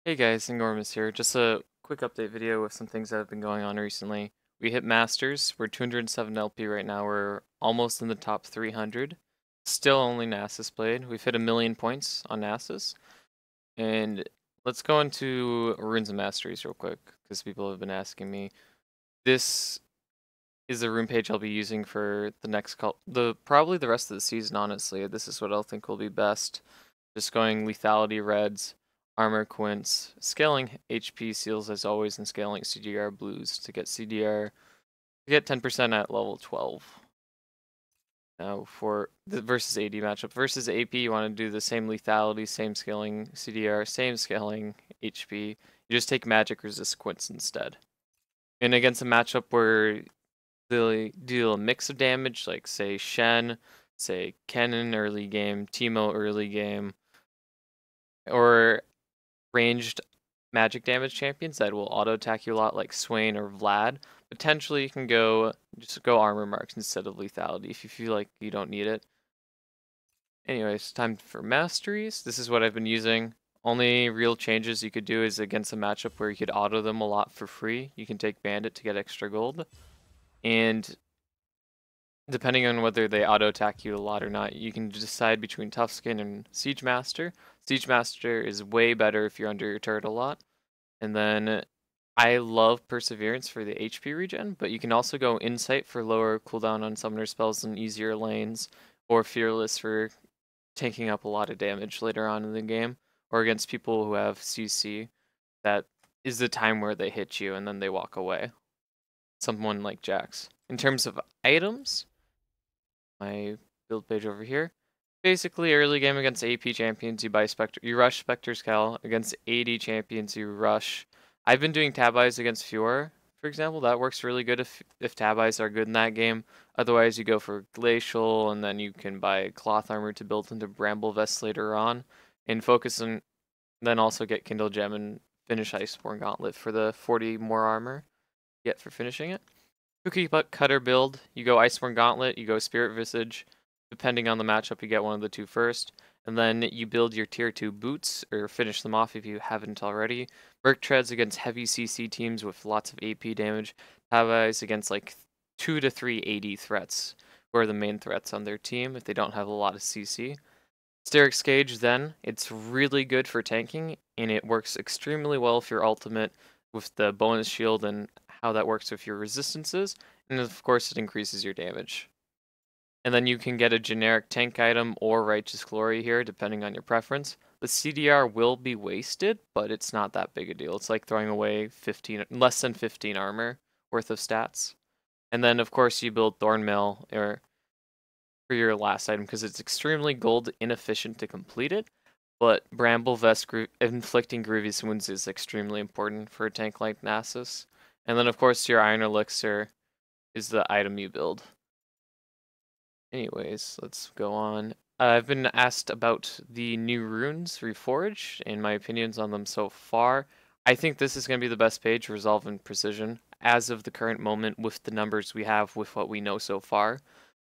Hey guys, Angormus here. Just a quick update video with some things that have been going on recently. We hit Masters. We're 207 LP right now. We're almost in the top 300. Still only Nasus played. We've hit 1,000,000 points on Nasus. And let's go into Runes and Masteries real quick, because people have been asking me. This is a rune page I'll be using for the next probably the rest of the season, honestly. This is what I'll think will be best. Just going lethality reds, armor quints, scaling HP seals as always, and scaling CDR blues to get CDR to get 10% at level 12. Now for the versus AD matchup. Versus AP, you want to do the same lethality, same scaling CDR, same scaling HP. You just take magic resist quints instead. And against a matchup where they deal a mix of damage, like say Shen, say Kennen early game, Teemo early game, or ranged magic damage champions that will auto attack you a lot, like Swain or Vlad. Potentially, you can just go armor marks instead of lethality if you feel like you don't need it. Anyways, time for masteries. This is what I've been using. Only real changes you could do is against a matchup where you could auto them a lot for free. You can take Bandit to get extra gold. And depending on whether they auto attack you a lot or not, you can decide between Tough Skin and Siege Master. Siege Master is way better if you're under your turret a lot. And then I love Perseverance for the HP regen, but you can also go Insight for lower cooldown on summoner spells and easier lanes, or Fearless for taking up a lot of damage later on in the game, or against people who have CC. That is the time where they hit you and then they walk away. Someone like Jax. In terms of items, my build page over here. Basically, early game against AP champions, you buy Spectre, you rush Spectre's Cal. Against AD champions, you rush. I've been doing tab eyes against Fiora, for example. That works really good if tab eyes are good in that game. Otherwise, you go for Glacial, and then you can buy Cloth Armor to build into Bramble Vest later on, and focus on. Then also get Kindle Gem and finish Iceborne Gauntlet for the 40 more armor you get for finishing it. Cookie Cutter build, you go Iceborne Gauntlet, you go Spirit Visage. Depending on the matchup, you get one of the two first. And then you build your tier 2 boots, or finish them off if you haven't already. Merc Treads against heavy CC teams with lots of AP damage. Tabais against like 2 to 3 AD threats, who are the main threats on their team if they don't have a lot of CC. Steric's Cage, then, it's really good for tanking, and it works extremely well for your ultimate with the bonus shield and how that works with your resistances. And of course, it increases your damage. And then you can get a generic tank item or Righteous Glory here, depending on your preference. The CDR will be wasted, but it's not that big a deal. It's like throwing away less than 15 armor worth of stats. And then, of course, you build Thornmail for your last item because it's extremely gold inefficient to complete it. But Bramble Vest inflicting grievous wounds is extremely important for a tank like Nasus. And then, of course, your Iron Elixir is the item you build. Anyways, let's go on. I've been asked about the new runes, Reforged, and my opinions on them so far. I think this is going to be the best page, Resolve and Precision, as of the current moment with the numbers we have with what we know so far.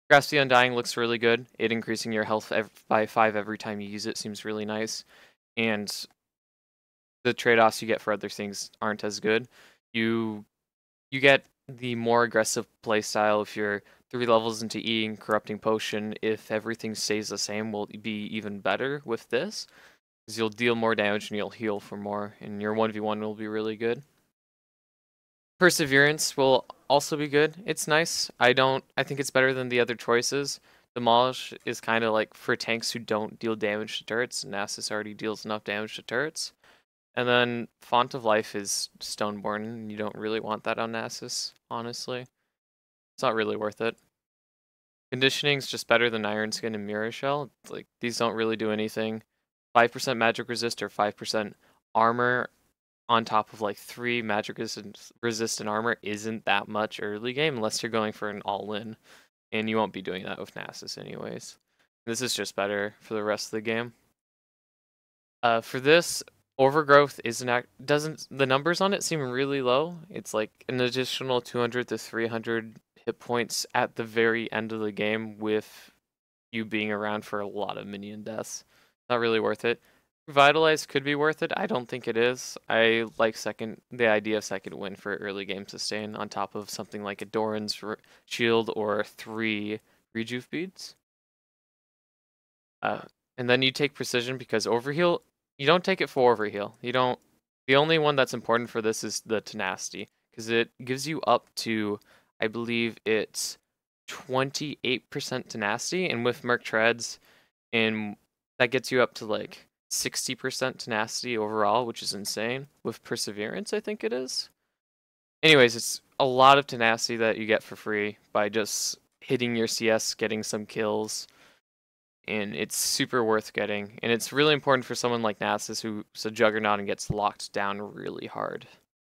Grasp the Undying looks really good. It increasing your health by 5 every time you use it seems really nice. And the trade-offs you get for other things aren't as good. You get the more aggressive playstyle if you're 3 levels into Eating Corrupting Potion. If everything stays the same, will be even better with this. Because you'll deal more damage and you'll heal for more. And your 1v1 will be really good. Perseverance will also be good. It's nice. I think it's better than the other choices. Demolish is kind of like for tanks who don't deal damage to turrets. Nasus already deals enough damage to turrets. And then Font of Life is Stoneborn, and you don't really want that on Nasus, honestly. It's not really worth it. Conditioning's just better than Iron Skin and Mirror Shell. Like, these don't really do anything. 5% magic resist or 5% armor on top of like 3 magic resistant armor isn't that much early game unless you're going for an all-in. And you won't be doing that with Nasus anyways. This is just better for the rest of the game. For this, Overgrowth doesn't the numbers on it seem really low. It's like an additional 200 to 300 hit points at the very end of the game with you being around for a lot of minion deaths. Not really worth it. Revitalize could be worth it. I don't think it is. I like the idea of second win for early game sustain on top of something like a Doran's shield or 3 rejuve beads. And then you take precision because overheal, you don't take it for overheal. You don't. The only one that's important for this is the tenacity because it gives you up to, I believe it's 28% tenacity, and with Merc Treads, and that gets you up to like 60% tenacity overall, which is insane. With Perseverance, I think it is. Anyways, it's a lot of tenacity that you get for free by just hitting your CS, getting some kills, and it's super worth getting. And it's really important for someone like Nasus, who's a juggernaut and gets locked down really hard.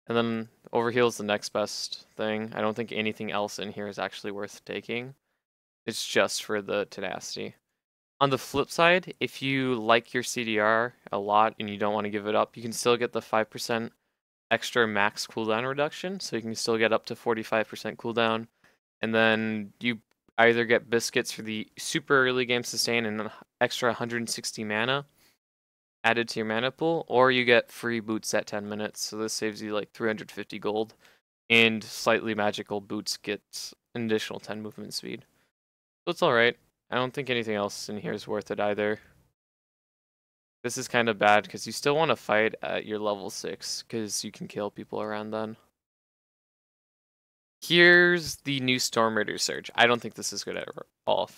And then overheal's the next best thing. I don't think anything else in here is actually worth taking. It's just for the tenacity. On the flip side, if you like your CDR a lot and you don't want to give it up, you can still get the 5% extra max cooldown reduction. So you can still get up to 45% cooldown. And then you either get biscuits for the super early game sustain and an extra 160 mana added to your mana pool, or you get free boots at 10 minutes. So this saves you like 350 gold. And slightly magical boots get an additional 10 movement speed. So it's alright. I don't think anything else in here is worth it either. This is kind of bad because you still want to fight at your level 6 because you can kill people around then. Here's the new Storm Raider Surge. I don't think this is good at all.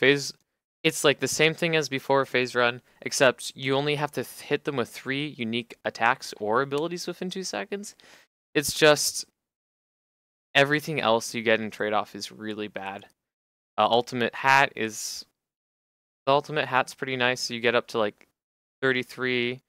It's like the same thing as before Phase Run, except you only have to hit them with 3 unique attacks or abilities within 2 seconds. It's just everything else you get in trade-off is really bad. Ultimate Hat's pretty nice. So you get up to like 33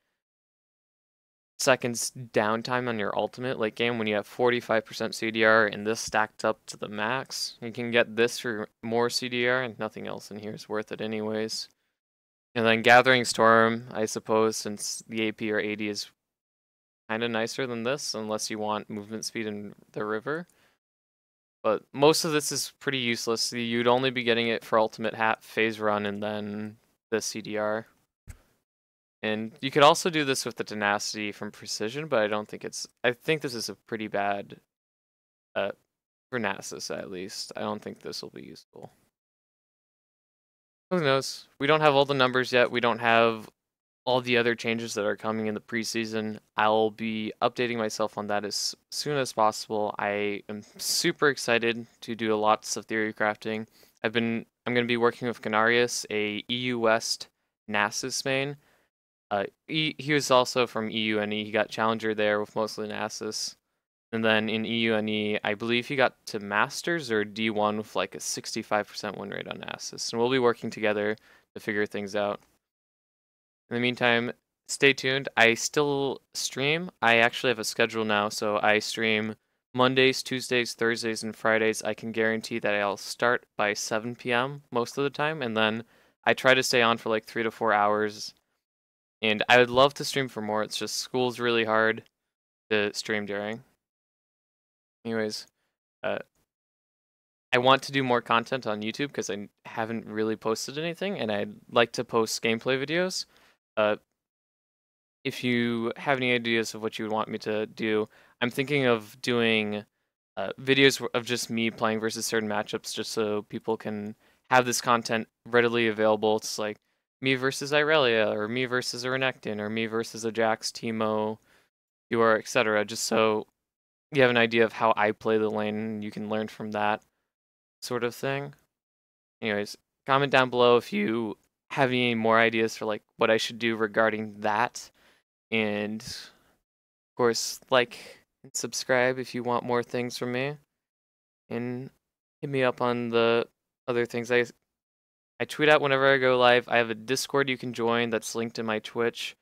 seconds downtime on your ultimate late game when you have 45% CDR and this stacked up to the max. You can get this for more CDR and nothing else in here is worth it anyways. And then Gathering Storm, I suppose, since the AP or AD is kind of nicer than this, unless you want movement speed in the river. But most of this is pretty useless. You'd only be getting it for Ultimate Hat, Phase Run, and then the CDR. And you could also do this with the tenacity from precision, but I don't think I think this is a pretty bad, for Nasus at least. I don't think this will be useful. Who knows? We don't have all the numbers yet. We don't have all the other changes that are coming in the preseason. I'll be updating myself on that as soon as possible. I am super excited to do lots of theory crafting. I'm going to be working with Canarius, a EU West Nasus main. He was also from EUNE. He got Challenger there with mostly Nasus. And then in EUNE, I believe he got to Masters or D1 with like a 65% win rate on Nasus. And we'll be working together to figure things out. In the meantime, stay tuned. I still stream. I actually have a schedule now, so I stream Mondays, Tuesdays, Thursdays, and Fridays. I can guarantee that I'll start by 7 p.m. most of the time, and then I try to stay on for like 3 to 4 hours. And I would love to stream for more. It's just school's really hard to stream during. Anyways, I want to do more content on YouTube because I haven't really posted anything, and I'd like to post gameplay videos. If you have any ideas of what you would want me to do, I'm thinking of doing videos of just me playing versus certain matchups just so people can have this content readily available. It's like me versus Irelia, or me versus a Renekton, or me versus a Jax, Teemo, Eeyore, etc. Just so you have an idea of how I play the lane and you can learn from that sort of thing. Anyways, comment down below if you have any more ideas for like what I should do regarding that. And of course, like and subscribe if you want more things from me. And hit me up on the other things. I tweet out whenever I go live. I have a Discord you can join that's linked in my Twitch.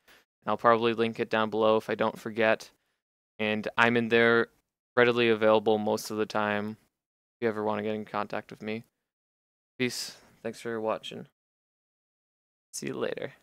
I'll probably link it down below if I don't forget. And I'm in there readily available most of the time if you ever want to get in contact with me. Peace. Thanks for watching. See you later.